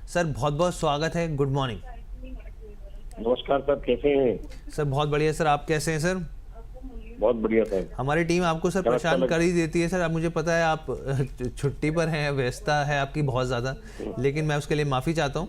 Sir बहुत बहुत स्वागत है। गुड मॉर्निंग नमस्कार सर, कैसे हैं? सर। बहुत बढ़िया सर, आप कैसे हैं सर? बहुत बढ़िया सर। हमारी टीम आपको सर क्या अच्छा परेशान लग। कर ही देती है सर। अब मुझे पता है आप छुट्टी पर हैं, व्यस्तता है आपकी बहुत ज़्यादा, लेकिन मैं उसके लिए माफ़ी चाहता हूँ।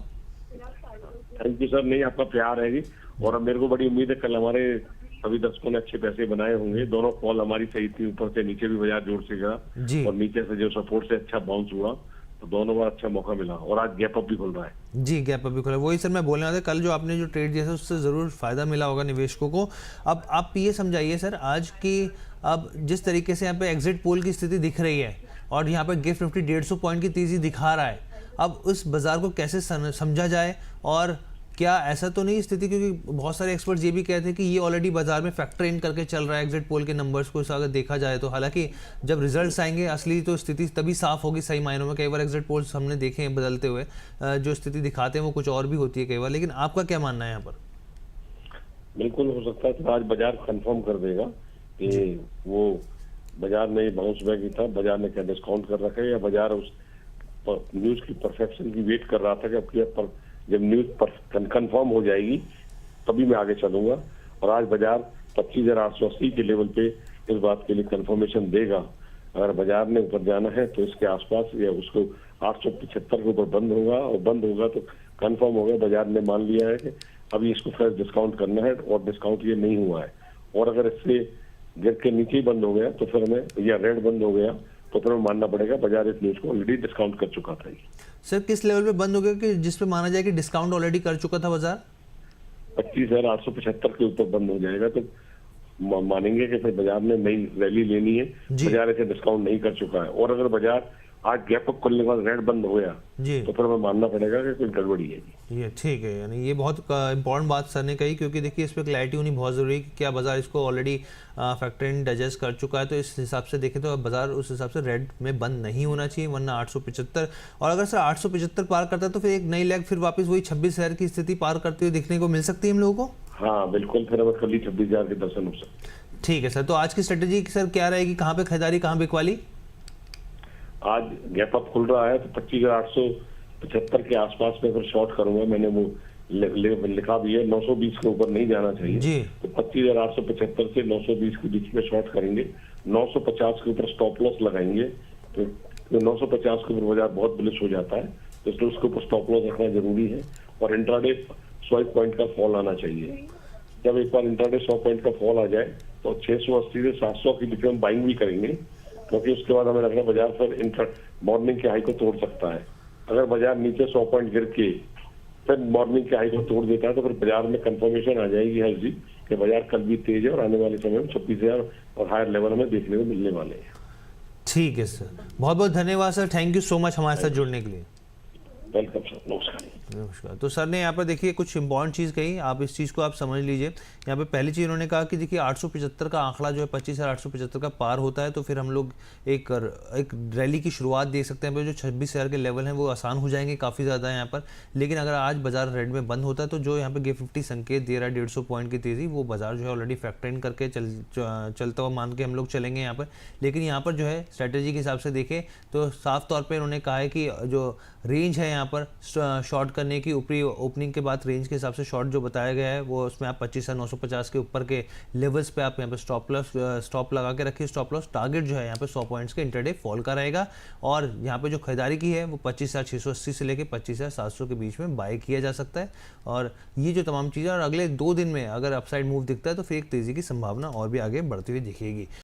थैंक यू सर, नहीं आपका प्यार है जी। और अब मेरे को बड़ी उम्मीद है कल हमारे सभी दर्शकों ने अच्छे पैसे बनाए होंगे। दोनों कॉल हमारी सही थी, ऊपर से नीचे भी बाजार जोर से गया जी और नीचे से जो सपोर्ट से अच्छा बाउंस हुआ, तो दोनों बार अच्छा मौका मिला और आज गैप अप भी खुल रहा है। जी, गैप अभी खुला। वही सर मैं बोलने वाला था, कल जो आपने जो ट्रेड दिया था उससे ज़रूर फ़ायदा मिला होगा निवेशकों को। अब आप ये समझाइए सर, आज की अब जिस तरीके से यहाँ पे एग्जिट पोल की स्थिति दिख रही है और यहाँ पे गिफ्ट निफ्टी 150 पॉइंट की तेज़ी दिखा रहा है, अब उस बाज़ार को कैसे समझा जाए? और क्या ऐसा तो नहीं स्थिति, क्योंकि बहुत सारे एक्सपर्ट्स ये भी कहते हैं कि ये ऑलरेडी बाजार में फैक्टर इन करके चल रहा है एग्जिट पोल के नंबर्स को अगर देखा जाए तो। हालांकि जब रिजल्ट्स आएंगे असली तो स्थिति तभी साफ होगी सही मायनों में। कई बार एग्जिट पोल्स हमने देखे हैं बदलते हुए, जो स्थिति दिखाते हैं वो कुछ और भी होती है कई बार। लेकिन आपका क्या मानना है यहाँ पर? बिल्कुल हो सकता है तो आज बाजार कंफर्म कर देगा कि वो बाजार में बाउंस बैक ही था, बाजार ने क्या डिस्काउंट कर रखा है, या बाजार उस न्यूज की परफेक्शन की वेट कर रहा था कि अब जब न्यूज कंफर्म हो जाएगी तभी मैं आगे चलूंगा। और आज बाजार 25,880 के लेवल पे इस बात के लिए कंफर्मेशन देगा। अगर बाजार ने ऊपर जाना है तो इसके आसपास या उसको 875 के ऊपर बंद होगा, और बंद होगा तो कंफर्म हो गया, बाजार ने मान लिया है कि अभी इसको फ्रेश डिस्काउंट करना है, और डिस्काउंट ये नहीं हुआ है। और अगर इससे गिर के नीचे ही बंद हो गया तो फिर हमें, या रेड बंद हो गया तो फिर हमें मानना पड़ेगा बाजार इस न्यूज को ऑलरेडी डिस्काउंट कर चुका था। सर किस लेवल पे बंद हो गया कि जिस पे माना जाए कि डिस्काउंट ऑलरेडी कर चुका था बाजार? 25,875 के ऊपर बंद हो जाएगा तो मानेंगे कि फिर बाजार ने नई रैली लेनी है। बाजार ऐसे डिस्काउंट नहीं कर चुका है। और अगर बाजार आज गैप अप खुलने के बाद रेड बंद हो गया तो फिर हमें मानना पड़ेगा कि कोई गड़बड़ी है जी। ये ठीक है, यानी ये बहुत इंपॉर्टेंट बात सर ने कही, क्योंकि देखिए इस पर क्लैरिटी होनी बहुत ज़रूरी है कि क्या बाजार इसको ऑलरेडी फैक्टर इन डाइजेस्ट कर चुका है। तो इस हिसाब से देखें तो बाजार उस हिसाब से रेड में बंद नहीं होना चाहिए, वरना 875। और अगर सर 875 पार करता है तो फिर एक नई लेग फिर वापस वही 26,000 की स्थिति पार करते हुए दिखने को मिल सकती है हम लोगों को। हाँ बिल्कुल, फिर हमें कल ही 26,000 के दर्शन हो सकते। ठीक है सर, तो आज की स्ट्रेटेजी सर क्या रहेगी? कहाँ पे खरीदारी, कहाँ बिकवाली? आज गैप अप खुल रहा है तो 25,875 के आसपास में फिर शॉर्ट करूंगा। मैंने वो लिखा भी है, 920 के ऊपर नहीं जाना चाहिए जी। तो 25,875 से 920 के बीच में शॉर्ट करेंगे। 950 के ऊपर स्टॉप लॉस लगाएंगे। तो 950 के ऊपर बाजार बहुत बुलिश हो जाता है तो इसलिए उसके ऊपर स्टॉप लॉस रखना जरूरी है। और इंट्राडे 100 पॉइंट का फॉल आना चाहिए। जब एक बार इंट्राडे 100 पॉइंट का फॉल आ जाए तो 680 से 700 की बीच में बाइंग भी करेंगे, क्योंकि उसके बाद हमें लग रहा है बाजार फिर मॉर्निंग के हाई को तोड़ सकता है। अगर बाजार नीचे 100 पॉइंट गिर के फिर मॉर्निंग के हाई को तोड़ देता है तो फिर बाजार में कंफर्मेशन आ जाएगी हर जी कि बाजार कल भी तेज है और आने वाले समय में 26,000 और हायर लेवल हमें देखने को मिलने वाले हैं। ठीक है सर, बहुत बहुत धन्यवाद sir, thank you so much हमारे साथ जुड़ने के लिए। वेलकम सर, नमस्कार। नमस्कार। तो सर ने यहाँ पर देखिए कुछ इंपॉर्टेंट चीज़ कही, आप इस चीज़ को आप समझ लीजिए। यहाँ पे पहली चीज़ उन्होंने कहा कि देखिए 875 का आंकड़ा जो है 25,875 का पार होता है तो फिर हम लोग एक रैली की शुरुआत देख सकते हैं। जो 26,000 के लेवल हैं वो आसान हो जाएंगे काफ़ी ज़्यादा यहाँ पर। लेकिन अगर आज बाजार रेड में बंद होता है तो जो यहाँ पे गिफ्ट निफ्टी संकेत दे रहा है 150 पॉइंट की तेज़ी, वो बाजार जो है ऑलरेडी फैक्टर इन करके चलता हुआ मान के हम लोग चलेंगे यहाँ पर। लेकिन यहाँ पर जो है स्ट्रैटेजी के हिसाब से देखें तो साफ तौर पर उन्होंने कहा है कि जो रेंज है यहाँ पर शॉर्ट करने की, ऊपरी ओपनिंग के बाद रेंज के हिसाब से शॉर्ट जो बताया गया है वो उसमें आप 25,950 के ऊपर के लेवल्स पे आप यहाँ पे स्टॉप लगा के रखिए। स्टॉप लॉस टारगेट जो है यहाँ पे 100 पॉइंट्स के इंटरडे फॉल का रहेगा। और यहाँ पे जो खरीदारी की है वो 25,680 से लेकर 25,700 के बीच में बाय किया जा सकता है। और ये जो तमाम चीज़ें, और अगले 2 दिन में अगर अपसाइड मूव दिखता है तो फिर एक तेज़ी की संभावना और भी आगे बढ़ती हुई दिखेगी।